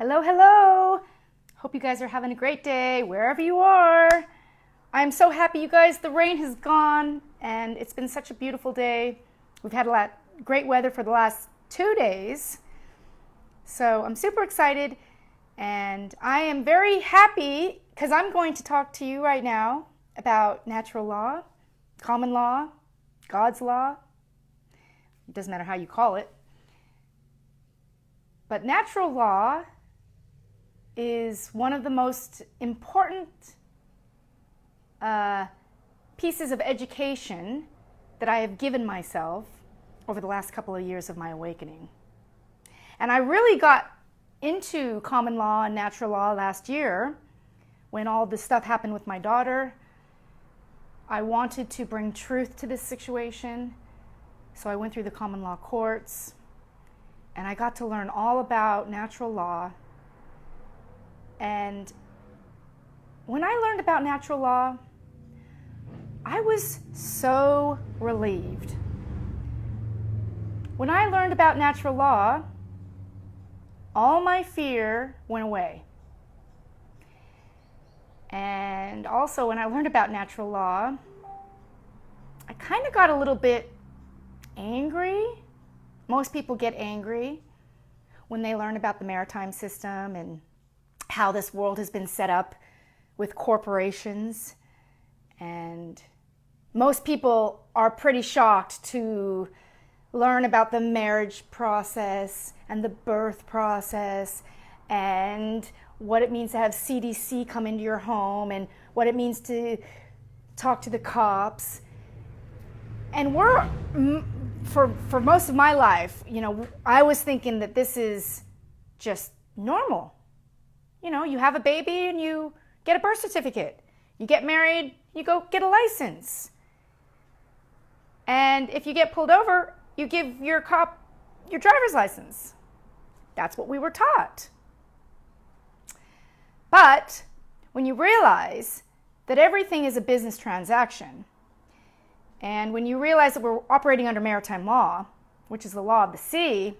Hello, hello. Hope you guys are having a great day wherever you are. I'm so happy, you guys. The rain has gone and it's been such a beautiful day. We've had great weather for the last 2 days. So I'm super excited and I am very happy because I'm going to talk to you right now about natural law, common law, God's law. It doesn't matter how you call it. But natural law is one of the most important pieces of education that I have given myself over the last couple of years of my awakening. And I really got into common law and natural law last year when all this stuff happened with my daughter. I wanted to bring truth to this situation, so I went through the common law courts and I got to learn all about natural law. And when I learned about natural law, I was so relieved. When I learned about natural law, all my fear went away. And also when I learned about natural law, I kind of got a little bit angry. Most people get angry when they learn about the maritime system and how this world has been set up with corporations. And most people are pretty shocked to learn about the marriage process and the birth process and what it means to have CDC come into your home and what it means to talk to the cops. And for most of my life, I was thinking that this is just normal. You have a baby and you get a birth certificate. You get married, you go get a license. And if you get pulled over, you give your cop your driver's license. That's what we were taught. But when you realize that everything is a business transaction, and when you realize that we're operating under maritime law, which is the law of the sea,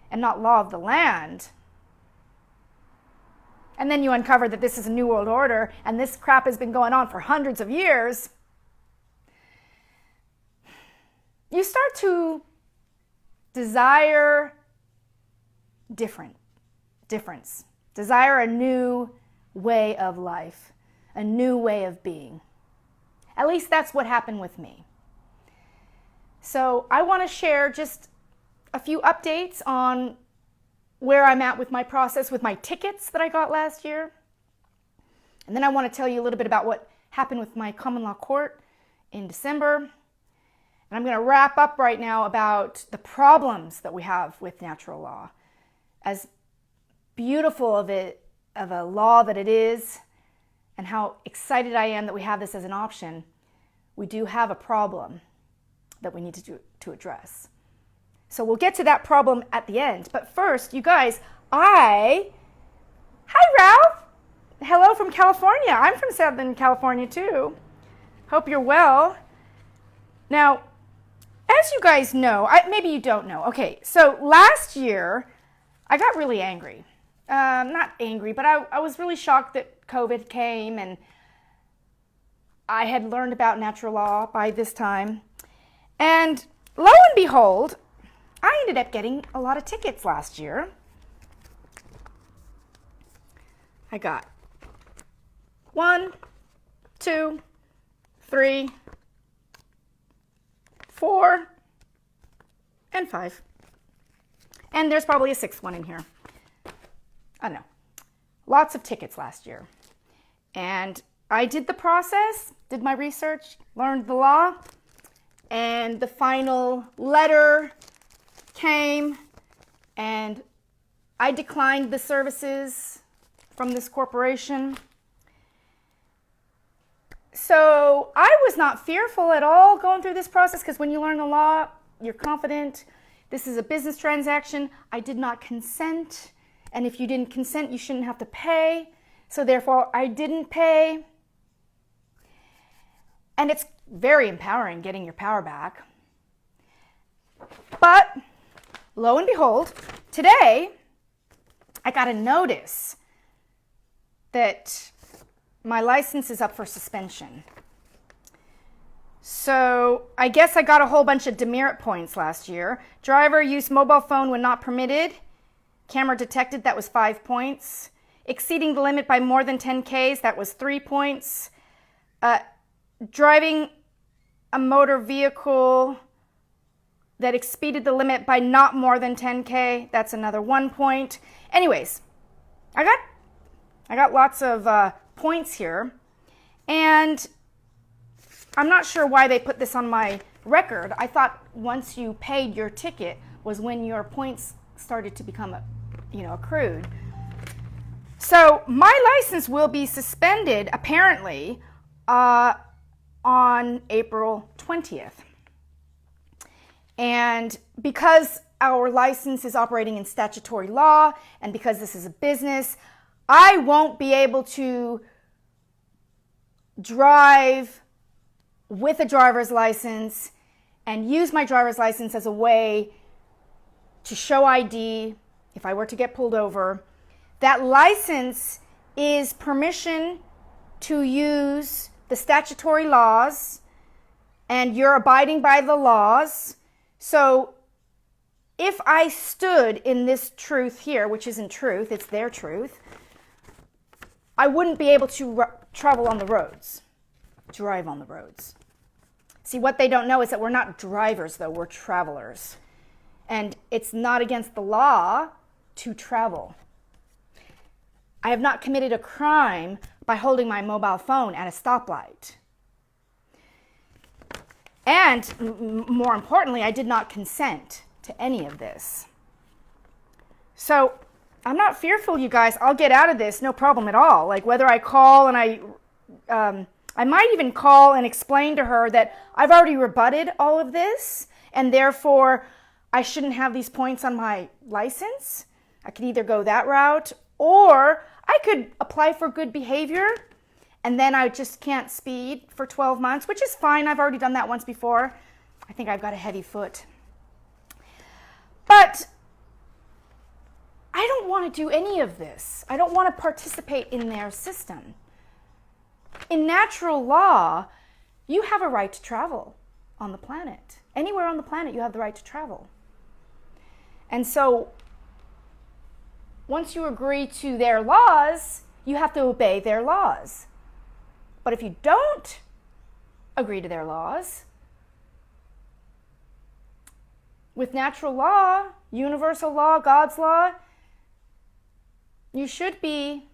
and not law of the land, and then you uncover that this is a new world order and this crap has been going on for hundreds of years, you start to desire difference, desire a new way of life, a new way of being. At least that's what happened with me. So I want to share just a few updates on where I'm at with my process with my tickets that I got last year. And then I want to tell you a little bit about what happened with my common law court in December. And I'm going to wrap up right now about the problems that we have with natural law. As beautiful of a law that it is, and how excited I am that we have this as an option, we do have a problem that we need to address. So we'll get to that problem at the end. But first, you guys, Hi Ralph! Hello from California. I'm from Southern California too. Hope you're well. Now, as you guys know, maybe you don't know. Okay, so last year, I got really angry. Not angry, but I was really shocked that COVID came and I had learned about natural law by this time. And lo and behold, I ended up getting a lot of tickets last year. I got 1, 2, 3, 4, and 5. And there's probably a 6th one in here. I don't know. Lots of tickets last year. And I did the process, did my research, learned the law, and the final letter came, and I declined the services from this corporation. So I was not fearful at all going through this process, because when you learn the law, you're confident. This is a business transaction. I did not consent, and if you didn't consent, you shouldn't have to pay. So therefore, I didn't pay. And it's very empowering getting your power back. But lo and behold, today I got a notice that my license is up for suspension. So I guess I got a whole bunch of demerit points last year. Driver used mobile phone when not permitted. Camera detected, that was 5 points. Exceeding the limit by more than 10 Ks, that was 3 points. Driving a motor vehicle that exceeded the limit by not more than 10K, that's another 1 point. Anyways, I got lots of points here, and I'm not sure why they put this on my record. I thought once you paid your ticket was when your points started to become accrued. So my license will be suspended apparently on April 20th. And because our license is operating in statutory law, and because this is a business, I won't be able to drive with a driver's license and use my driver's license as a way to show ID if I were to get pulled over. That license is permission to use the statutory laws, and you're abiding by the laws. So if I stood in this truth here, which isn't truth, it's their truth, I wouldn't be able to travel on the roads, drive on the roads. See, what they don't know is that we're not drivers, though, we're travelers. And it's not against the law to travel. I have not committed a crime by holding my mobile phone at a stoplight. And more importantly, I did not consent to any of this. So I'm not fearful, you guys. I'll get out of this, no problem at all. Like whether I call and I might even call and explain to her that I've already rebutted all of this, and therefore I shouldn't have these points on my license. I could either go that route, or I could apply for good behavior, and then I just can't speed for 12 months, which is fine. I've already done that once before. I think I've got a heavy foot. But I don't want to do any of this. I don't want to participate in their system. In natural law, you have a right to travel on the planet. Anywhere on the planet, you have the right to travel. And so once you agree to their laws, you have to obey their laws. But if you don't agree to their laws, with natural law, universal law, God's law, you should be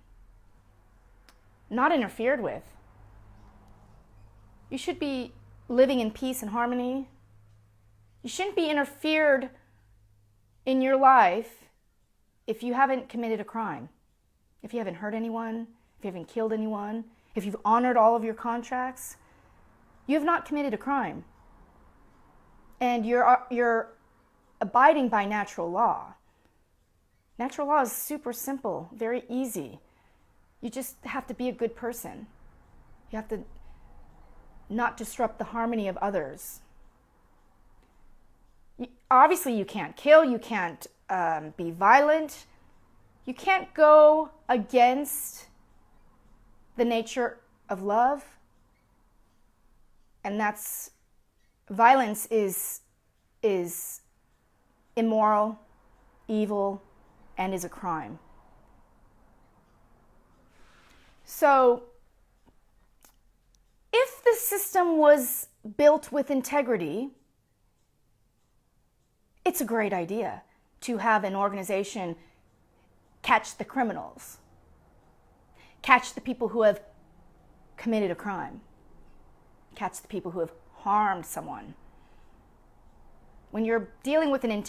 not interfered with. You should be living in peace and harmony. You shouldn't be interfered in your life if you haven't committed a crime, if you haven't hurt anyone, if you haven't killed anyone, if you've honored all of your contracts. You have not committed a crime. And you're abiding by natural law. Natural law is super simple, very easy. You just have to be a good person. You have to not disrupt the harmony of others. Obviously, you can't kill, you can't be violent. You can't go against the nature of love. And that's, violence is immoral, evil, and is a crime. So, if the system was built with integrity, it's a great idea to have an organization catch the criminals, catch the people who have committed a crime, catch the people who have harmed someone. When you're dealing with a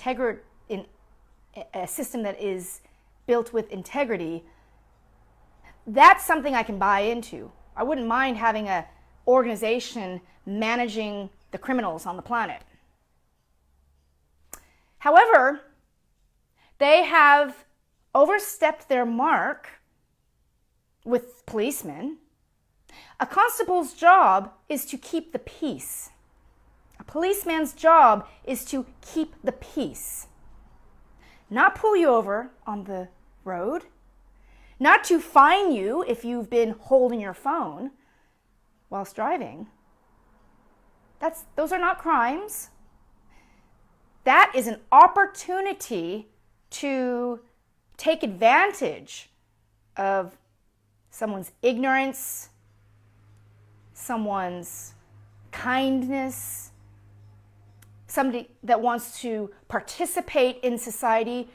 system that is built with integrity, that's something I can buy into. I wouldn't mind having an organization managing the criminals on the planet. However, they have overstepped their mark with policemen. A constable's job is to keep the peace. A policeman's job is to keep the peace. Not pull you over on the road, not to fine you if you've been holding your phone whilst driving. Those are not crimes. That is an opportunity to take advantage of someone's ignorance, someone's kindness, somebody that wants to participate in society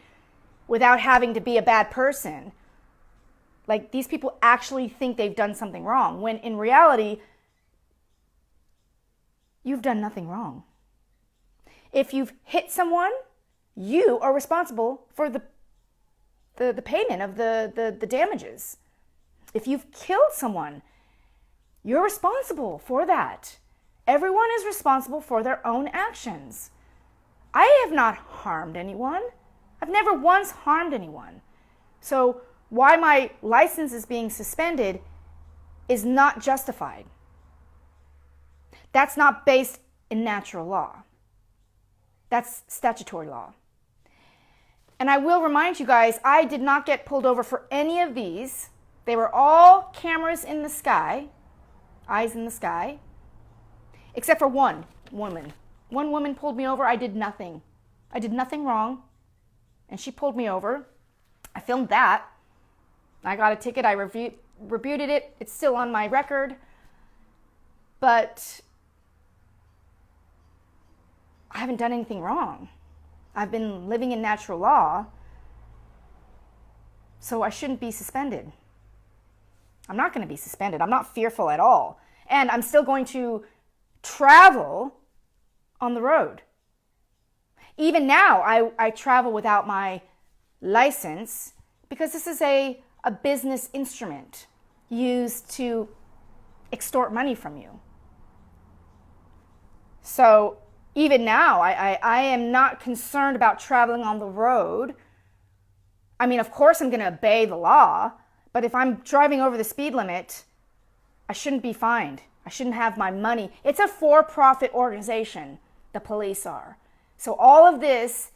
without having to be a bad person. Like, these people actually think they've done something wrong, when in reality, you've done nothing wrong. If you've hit someone, you are responsible for the payment of the damages. If you've killed someone, you're responsible for that. Everyone is responsible for their own actions. I have not harmed anyone. I've never once harmed anyone. So why my license is being suspended is not justified. That's not based in natural law. That's statutory law. And I will remind you guys, I did not get pulled over for any of these. They were all cameras in the sky, eyes in the sky, except for one woman. One woman pulled me over. I did nothing. I did nothing wrong, and she pulled me over. I filmed that. I got a ticket. I reviewed it. It's still on my record. But I haven't done anything wrong. I've been living in natural law, so I shouldn't be suspended. I'm not going to be suspended. I'm not fearful at all. And I'm still going to travel on the road. Even now, I travel without my license because this is a business instrument used to extort money from you. So even now, I am not concerned about traveling on the road. I mean, of course I'm going to obey the law, but if I'm driving over the speed limit, I shouldn't be fined. I shouldn't have my money. It's a for-profit organization, the police are. So all of this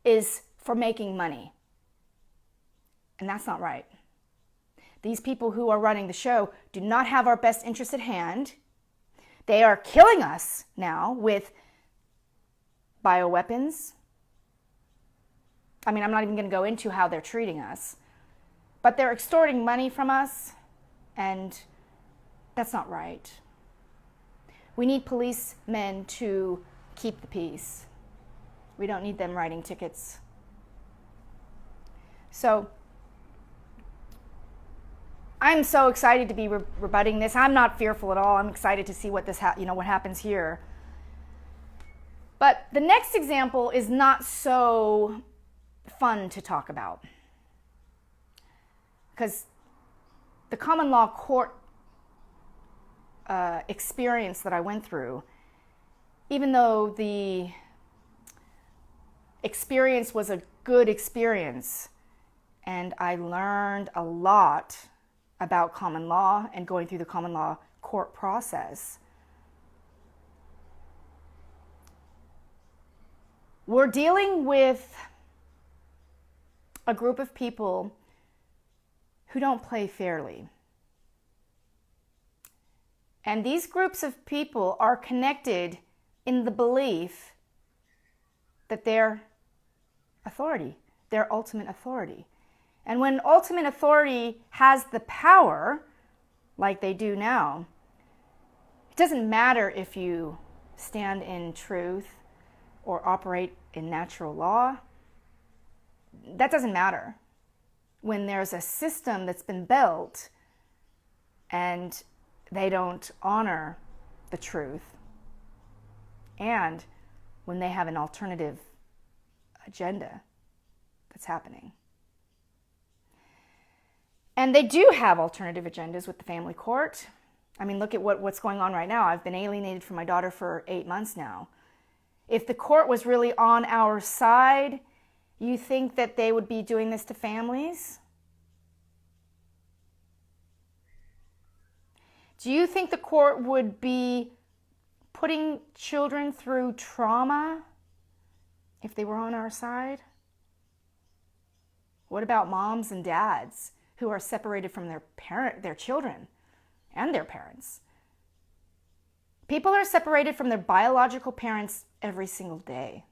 is for making money. And that's not right. These people who are running the show do not have our best interests at hand. They are killing us now with bioweapons. I mean, I'm not even going to go into how they're treating us. But they're extorting money from us, and that's not right. We need policemen to keep the peace. We don't need them writing tickets. So I'm so excited to be rebutting this. I'm not fearful at all. I'm excited to see what what happens here. But the next example is not so fun to talk about, because the common law court experience that I went through, even though the experience was a good experience and I learned a lot about common law and going through the common law court process, we're dealing with a group of people who don't play fairly. And these groups of people are connected in the belief that they're authority, their ultimate authority. And when ultimate authority has the power, like they do now, it doesn't matter if you stand in truth or operate in natural law. That doesn't matter. When there's a system that's been built and they don't honor the truth, and when they have an alternative agenda that's happening. And they do have alternative agendas with the family court. I mean, look at what's going on right now. I've been alienated from my daughter for 8 months now. If the court was really on our side, you think that they would be doing this to families? Do you think the court would be putting children through trauma if they were on our side? What about moms and dads who are separated from their children and their parents? People are separated from their biological parents every single day.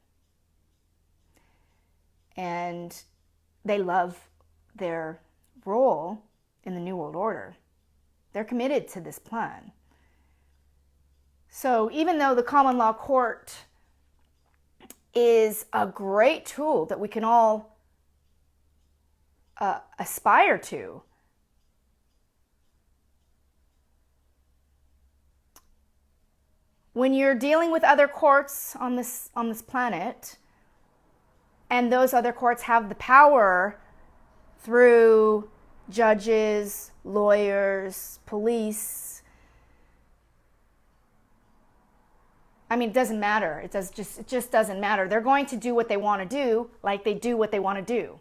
And they love their role in the New World Order. They're committed to this plan. So even though the common law court is a great tool that we can all aspire to, when you're dealing with other courts on this planet, and those other courts have the power through judges, lawyers, police, I mean, it doesn't matter. It just doesn't matter. They're going to do what they want to do, like they do what they want to do.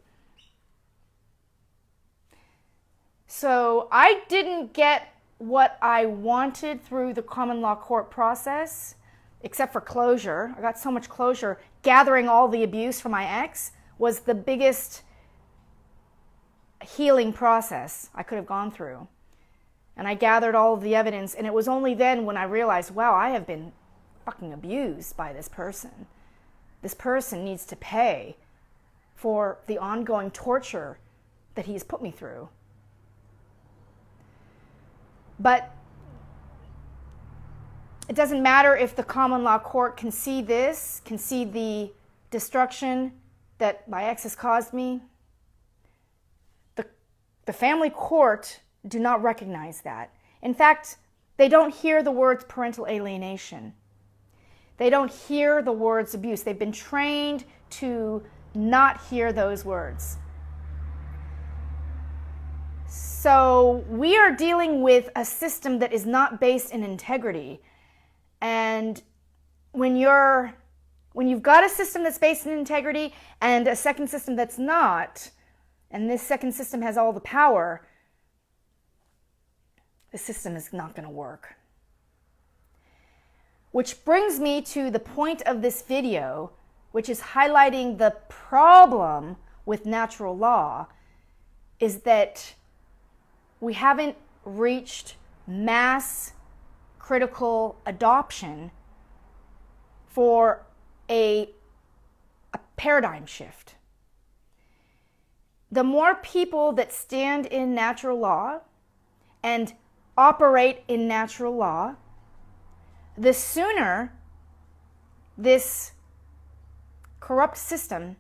So I didn't get what I wanted through the common law court process, except for closure. I got so much closure. Gathering all the abuse from my ex was the biggest healing process I could have gone through. And I gathered all of the evidence, and it was only then when I realized, wow, I have been fucking abused by this person. This person needs to pay for the ongoing torture that he's put me through. But it doesn't matter if the common law court can see this, can see the destruction that my ex has caused me. The family court do not recognize that. In fact, they don't hear the words parental alienation. They don't hear the words abuse. They've been trained to not hear those words. So we are dealing with a system that is not based in integrity. And when you've got a system that's based in integrity and a second system that's not, and this second system has all the power, the system is not going to work. Which brings me to the point of this video, which is highlighting the problem with natural law, is that we haven't reached mass critical adoption for a paradigm shift. The more people that stand in natural law and operate in natural law, the sooner this corrupt system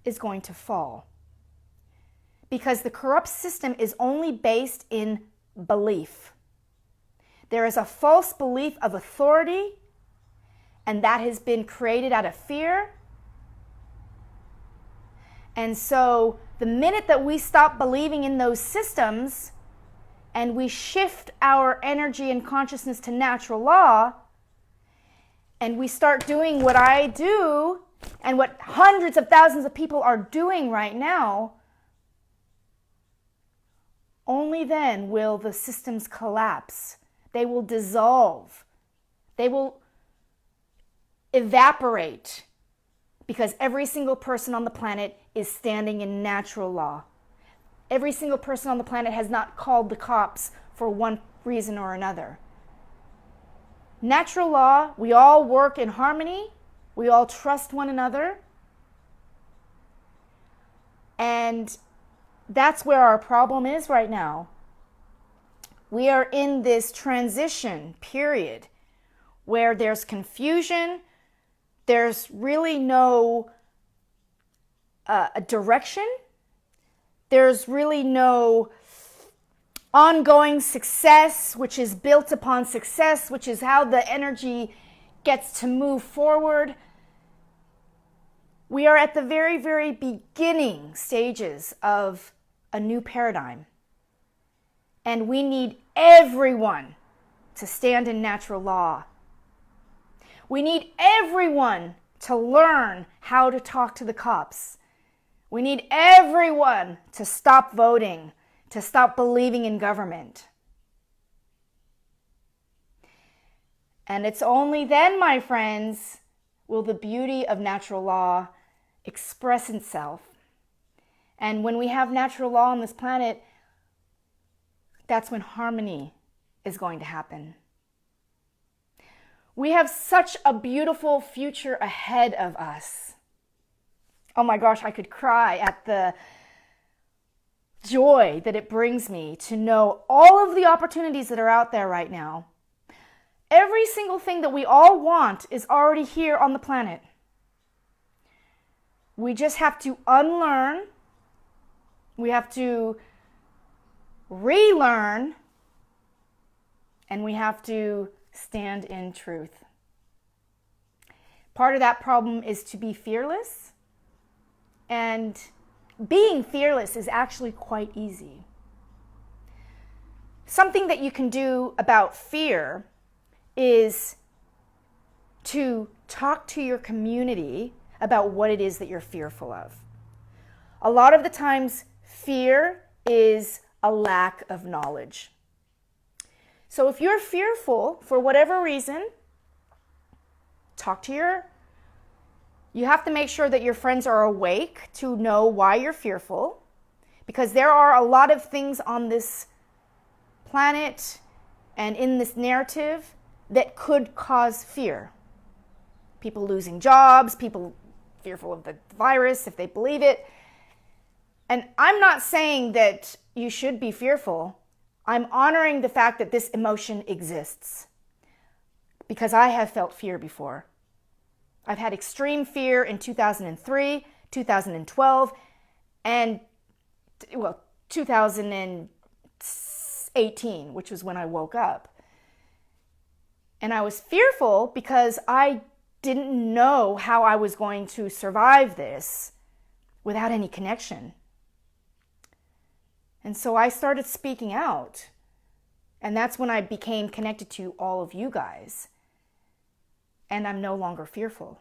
is going to fall. Because the corrupt system is only based in belief. There is a false belief of authority, and that has been created out of fear. And so the minute that we stop believing in those systems and we shift our energy and consciousness to natural law, and we start doing what I do and what hundreds of thousands of people are doing right now, only then will the systems collapse. They will dissolve. They will evaporate, because every single person on the planet is standing in natural law. Every single person on the planet has not called the cops for one reason or another. Natural law, we all work in harmony. We all trust one another. And that's where our problem is right now. We are in this transition period where there's confusion, there's really no a direction, there's really no ongoing success, which is built upon success, which is how the energy gets to move forward. We are at the very, very beginning stages of a new paradigm. And we need everyone to stand in natural law. We need everyone to learn how to talk to the cops. We need everyone to stop voting, to stop believing in government. And it's only then, my friends, will the beauty of natural law express itself. And when we have natural law on this planet, that's when harmony is going to happen. We have such a beautiful future ahead of us. Oh my gosh, I could cry at the joy that it brings me to know all of the opportunities that are out there right now. Every single thing that we all want is already here on the planet. We just have to unlearn. We have to relearn. And we have to stand in truth. Part of that problem is to be fearless. And being fearless is actually quite easy. Something that you can do about fear is to talk to your community about what it is that you're fearful of. A lot of the times, fear is a lack of knowledge. So if you're fearful for whatever reason, you have to make sure that your friends are awake to know why you're fearful, because there are a lot of things on this planet and in this narrative that could cause fear. People losing jobs, people fearful of the virus if they believe it. And I'm not saying that you should be fearful. I'm honoring the fact that this emotion exists, because I have felt fear before. I've had extreme fear in 2003, 2012, and 2018, which was when I woke up. And I was fearful because I didn't know how I was going to survive this without any connection. And so I started speaking out. And that's when I became connected to all of you guys. And I'm no longer fearful.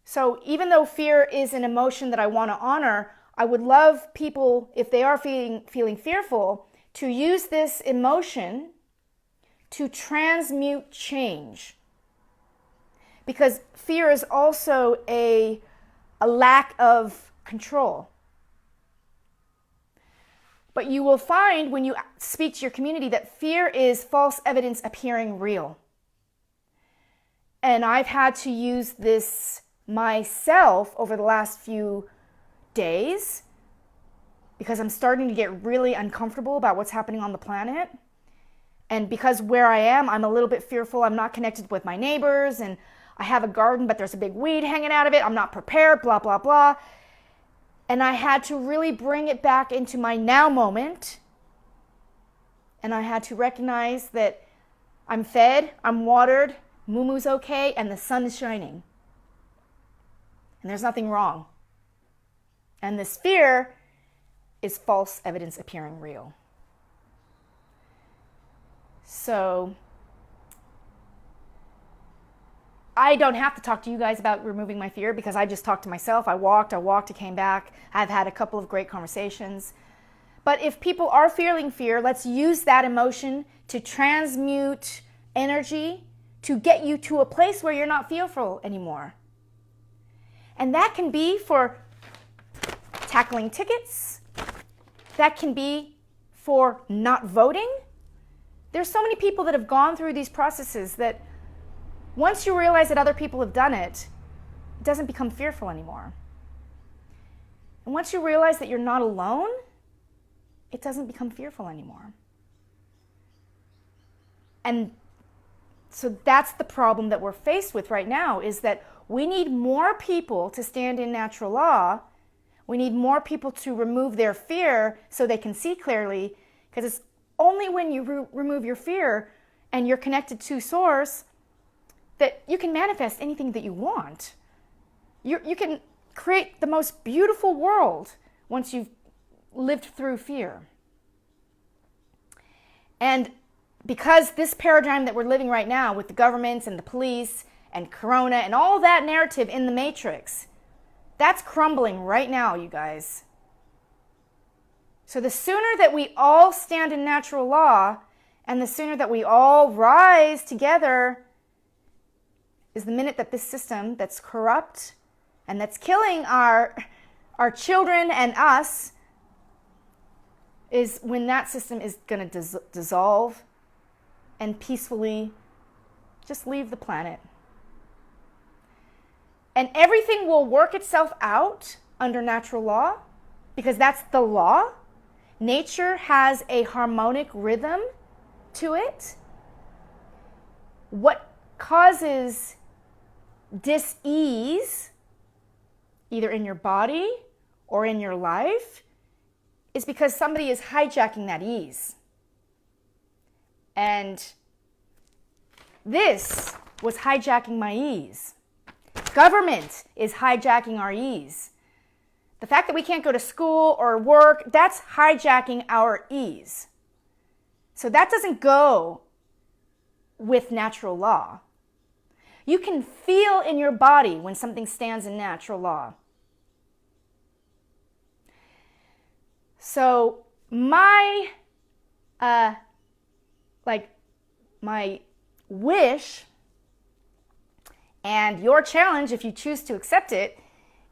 So even though fear is an emotion that I want to honor, I would love people, if they are feeling fearful, to use this emotion to transmute change. Because fear is also a lack of control. But you will find when you speak to your community that fear is false evidence appearing real. And I've had to use this myself over the last few days because I'm starting to get really uncomfortable about what's happening on the planet. And because where I am, I'm a little bit fearful. I'm not connected with my neighbors, and I have a garden, but there's a big weed hanging out of it. I'm not prepared, blah, blah, blah. And I had to really bring it back into my now moment. And I had to recognize that I'm fed, I'm watered, Mumu's okay, and the sun is shining. And there's nothing wrong. And this fear is false evidence appearing real. So I don't have to talk to you guys about removing my fear because I just talked to myself. I walked, I came back. I've had a couple of great conversations. But if people are feeling fear, let's use that emotion to transmute energy to get you to a place where you're not fearful anymore. And that can be for tackling tickets. That can be for not voting. There's so many people that have gone through these processes that once you realize that other people have done it, it doesn't become fearful anymore. And once you realize that you're not alone, it doesn't become fearful anymore. And so that's the problem that we're faced with right now, is that we need more people to stand in natural law. We need more people to remove their fear so they can see clearly, because it's only when you remove your fear and you're connected to Source that you can manifest anything that you want. You can create the most beautiful world once you've lived through fear. And because this paradigm that we're living right now with the governments and the police and Corona and all that narrative in the Matrix, that's crumbling right now, you guys. So the sooner that we all stand in natural law and the sooner that we all rise together is the minute that this system that's corrupt and that's killing our our children and us is when that system is going to dissolve and peacefully just leave the planet. And everything will work itself out under natural law because that's the law. Nature has a harmonic rhythm to it. What causes dis-ease, either in your body or in your life, is because somebody is hijacking that ease. And this was hijacking my ease. Government is hijacking our ease. The fact that we can't go to school or work, that's hijacking our ease. So that doesn't go with natural law. You can feel in your body when something stands in natural law. So my wish and your challenge, if you choose to accept it,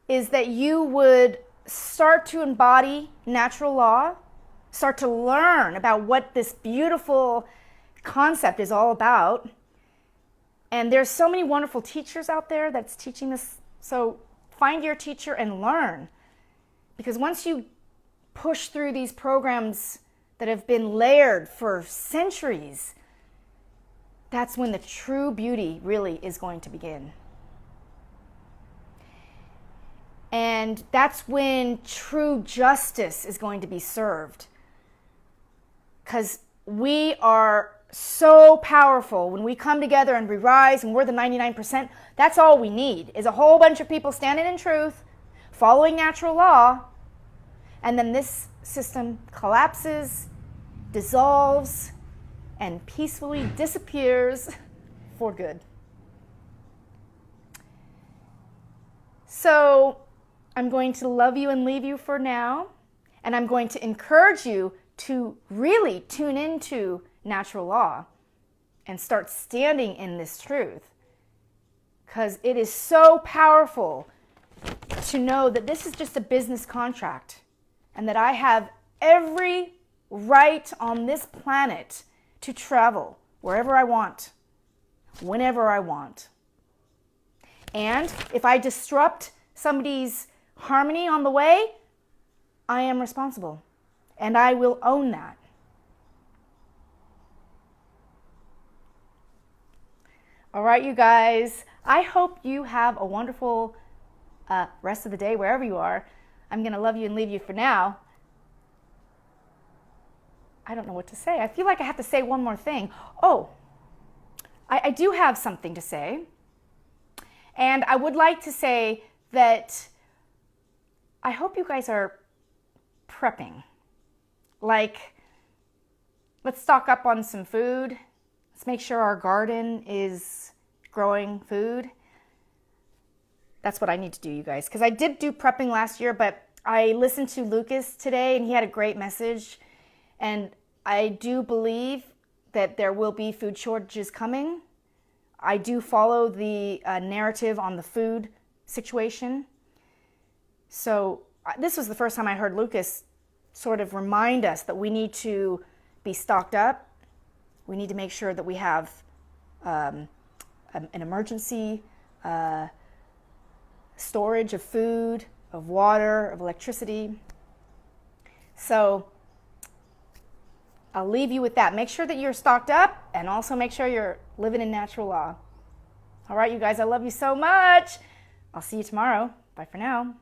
is that you would start to embody natural law, start to learn about what this beautiful concept is all about. And there's so many wonderful teachers out there that's teaching this. So find your teacher and learn. Because once you push through these programs that have been layered for centuries, that's when the true beauty really is going to begin. And that's when true justice is going to be served. Because we are so powerful when we come together and we rise and we're the 99%. That's all we need is a whole bunch of people standing in truth, following natural law, and then this system collapses, dissolves, and peacefully disappears for good. So I'm going to love you and leave you for now, and I'm going to encourage you to really tune into natural law and start standing in this truth, because it is so powerful to know that this is just a business contract and that I have every right on this planet to travel wherever I want, whenever I want. And if I disrupt somebody's harmony on the way, I am responsible, and I will own that. All right, you guys, I hope you have a wonderful rest of the day wherever you are. I'm going to love you and leave you for now. I don't know what to say. I feel like I have to say one more thing. Oh, I do have something to say. And I would like to say that I hope you guys are prepping. Like, let's stock up on some food. Let's make sure our garden is growing food. That's what I need to do, you guys. Because I did do prepping last year, but I listened to Lucas today, and he had a great message. And I do believe that there will be food shortages coming. I do follow the narrative on the food situation. So this was the first time I heard Lucas sort of remind us that we need to be stocked up. We need to make sure that we have an emergency storage of food, of water, of electricity. So I'll leave you with that. Make sure that you're stocked up, and also make sure you're living in natural law. All right, you guys, I love you so much. I'll see you tomorrow. Bye for now.